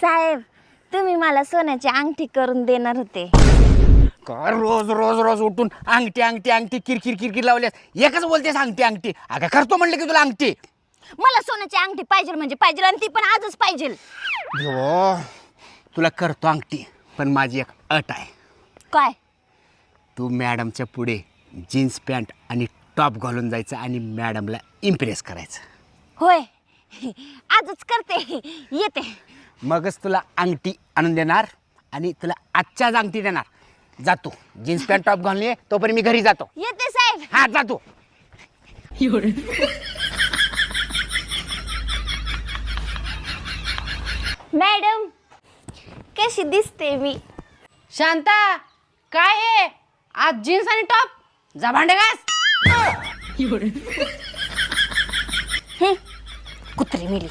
साहेब तुम्ही मला सोन्याची अंगठी करून देणार होते. का रोज रोज रोज उठून अंगठी अंगठी अंगठी किरकिर किरकिर लावल्यास एकच बोलतेस अंगठी अंगठी. अगं करतो म्हणलं की तुला अंगठी. मला सोन्याची अंगठी पाहिजे म्हणजे पाहिजे आणि ती पण आजच पाहिजे. हो तुला करतो अंगठी पण माझी एक अट आहे. काय? तू मॅडमच्या पुढे जीन्स पॅन्ट आणि टॉप घालून जायचं आणि मॅडमला इम्प्रेस करायचं. होय आजच करते येते. मगच तुला अंगठी आणून देणार आणि तुला आजच्याच अंगठी देणार. जातो जीन्स पॅन्ट टॉप घालून ये तोपर्यंत मी घरी जातो. येते साहेब. हा जातो. मॅडम कशी दिसते मी? शांता काय आहे आज जीन्स आणि टॉप जा भांडे घास. कुत्री मिली.